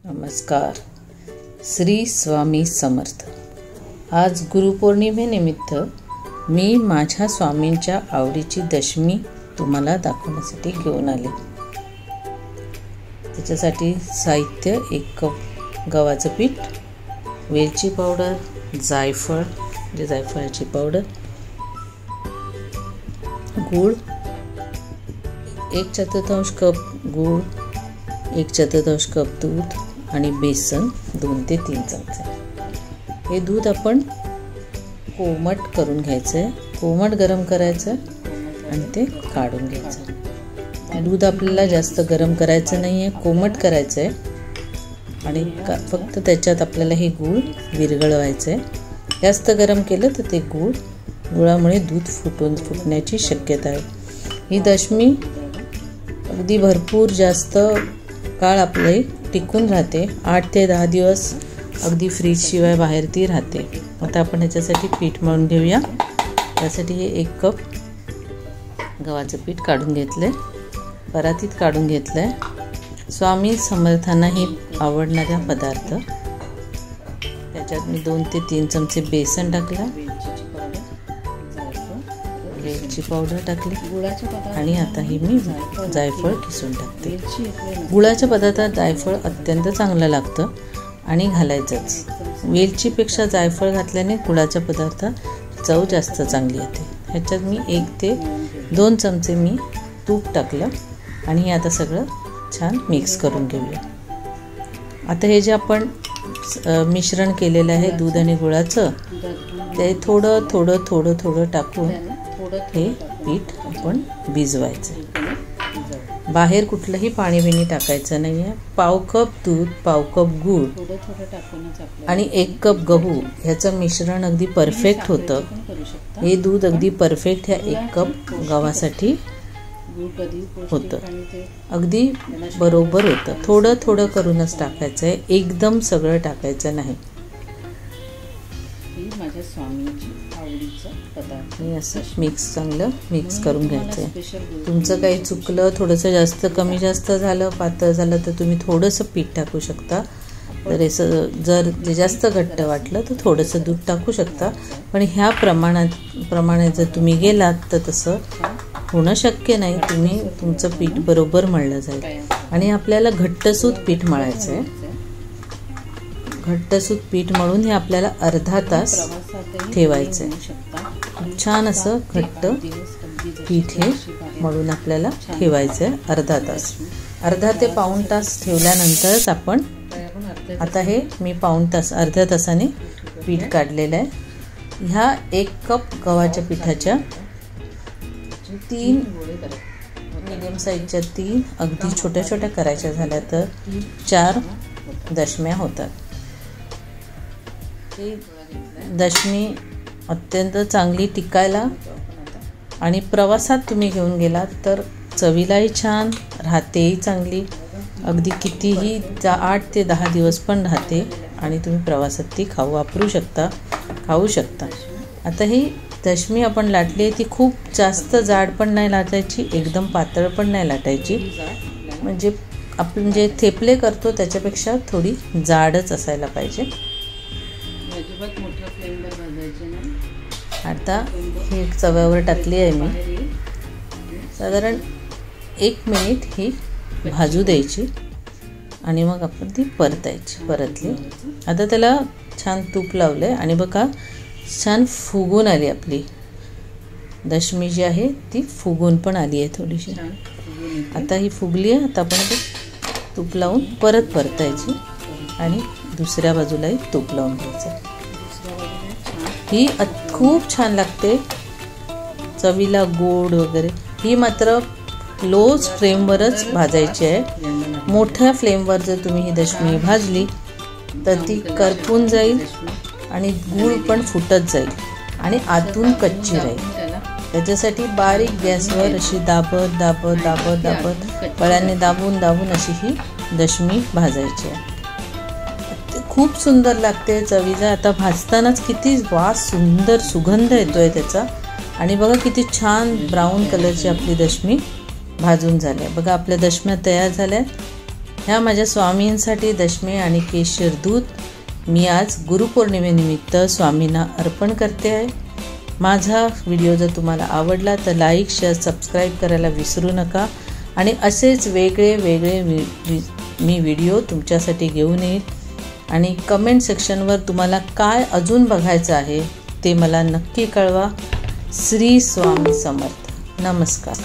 नमस्कार. श्री स्वामी समर्थ. आज गुरुपौर्णिमेनिमित्त मी माझ्या स्वामींच्या आवडीची दशमी तुम्हाला दाखवण्यासाठी घेऊन आले. त्याच्यासाठी साहित्य: 1 कप गव्हाचं पीठ, वेलची पावडर, जायफळ म्हणजे जायफळाची पावडर, गूळ 1/4 कप गूळ, 1/4 कप दूध आणि बेसन 2 ते 3 चमचे. हे दूध आपण कोमट करून घ्यायचं आहे, कोमट गरम करायचं आणि ते काढून घ्यायचं. दूध आपल्याला जास्त गरम करायचं नाही आहे, कोमट करायचं आहे आणि फक्त त्याच्यात आपल्याला हे गूळ विरघळवायचं आहे. जास्त गरम केलं तर ते गुळामुळे दूध फुटण्याची शक्यता आहे. ही दशमी अगदी भरपूर जास्त काळ आपले टिकून राहते. 8 ते 10 दिवस अगदी फ्रीजशिवाय बाहेर ती राहते. आता आपण ह्याच्यासाठी पीठ मळून घेऊया. त्यासाठी हे 1 कप गव्हाचं पीठ काढून घेतलं आहे, परातीत काढून घेतलं आहे. स्वामी समर्थांना ही आवडणारा पदार्थ. त्याच्यात मी 2 ते 3 चमचे बेसन टाकलं, वेलची पावडर टाकली आणि आता ही मी जायफळ किसून टाकते. गुळाच्या पदार्थात जायफळ अत्यंत चांगलं लागतं आणि घालायचंच. वेलचीपेक्षा जायफळ घातल्याने गुळाच्या पदार्थात चव जास्त चांगली येते. ह्याच्यात मी 1 ते 2 चमचे मी तूप टाकलं आणि हे आता सगळं छान मिक्स करून घेऊया. आता हे जे आपण मिश्रण केलेलं आहे दूध आणि गुळाचं, ते थोडं थोडं थोडं थोडं टाकून हे पीठ आपण भिजवायचं. बाहेर कुठलंही पाणी बिणी टाकायचं नाही आहे. 1/2 कप दूध, 1/2 कप गूळ आणि 1 कप गहू ह्याचं मिश्रण अगदी परफेक्ट होतं. हे दूध अगदी परफेक्ट ह्या 1 कप गव्हासाठी होतं, अगदी बरोबर होतं. थोडं थोडं करूनच टाकायचं आहे, एकदम सगळं टाकायचं नाही. माझ्या स्वामींची आवडीचं पदार्थ हे असं चांगलं मिक्स करून घ्यायचं आहे. तुमचं काही चुकलं, थोडंसं जास्त कमी जास्त झालं, पातळ झालं तर तुम्ही थोडंसं पीठ टाकू शकता. तर जर जास्त घट्ट वाटलं तर थोडंसं दूध टाकू शकता. पण ह्या प्रमाणात जर तुम्ही गेलात तर तसं होणं शक्य नाही. तुमचं पीठ बरोबर मळलं जाईल. आणि आपल्याला घट्टसूत पीठ मळायचं आहे. घट्टसूत पीठ मळून हे आपल्याला अर्धा तास ठेवायचं आहे. छान असं घट्ट पीठ हे मळून आपल्याला ठेवायचं आहे अर्धा तास. अर्धा ते पाऊण तास ठेवल्यानंतरच आपण आता हे मी अर्ध्या तासाने पीठ काढलेलं आहे. ह्या 1 कप गव्हाच्या पिठाच्या 3 मीडियम साईजच्या 3 अगदी छोट्या छोट्या करायच्या झाल्या तर 4 दशम्या होतात. ही दशमी अत्यंत चांगली टिकायला आणि प्रवासात तुम्ही घेऊन गेलात तर चवीलाही छान, राहतेही चांगली. अगदी कितीही 8 ते 10 दिवस पण राहते आणि तुम्ही प्रवासात ती खाऊ शकता. आता ही दशमी आपण लाटली आहे ती खूप जास्त जाड पण नाही लाटायची, एकदम पातळ पण नाही लाटायची. म्हणजे आपण जे थेपले करतो त्याच्यापेक्षा थोडी जाडच असायला पाहिजे. आता ही चव्यावर टाकली आहे मी. साधारण 1 मिनिट ही भाजू द्यायची आणि मग आपण ती परतली. आता त्याला छान तूप लावलं आहे आणि बघा छान फुगून आली आपली दशमी जी आहे ती फुगून पण आली आहे थोडीशी. आता ही फुगली आहे. आता आपण तूप लावून परतायची आणि दुसऱ्या बाजूलाही तूप लावून घ्यायचं. ही खूप छान लागते, चवीला गोड वगैरे. ही मात्र लो फ्लेमवरच भाजायची आहे. मोठ्या फ्लेमवर जर तुम्ही ही दशमी भाजली तर ती करपून जाईल आणि गूळ पण फुटत जाईल आणि आतून कच्ची राहील. त्याच्यासाठी बारीक गॅसवर अशी दाबत कळ्याने दाबून अशी ही दशमी भाजायची आहे. खूप सुंदर लागते चवीला. आता भाजतानाच किती वास, सुंदर सुगंध येतोय त्याचा. आणि बघा किती छान ब्राऊन कलरची आपली दशमी भाजून झाल्या. बघा आपल्या दशम्या तयार झाल्या. ह्या माझ्या स्वामींसाठी दशमी आणि केशर दूध मी आज गुरुपौर्णिमेनिमित्त स्वामींना अर्पण करते आहे। माझा व्हिडिओ जर तुम्हाला आवडला तर लाईक शेअर सबस्क्राईब करायला विसरू नका आणि असेच वेगळे मी व्हिडिओ तुमच्यासाठी घेऊन येईल आणि कमेंट सेक्शनवर तुम्हाला काय अजून बघायचं आहे ते मला नक्की कळवा। श्री स्वामी समर्थ। नमस्कार।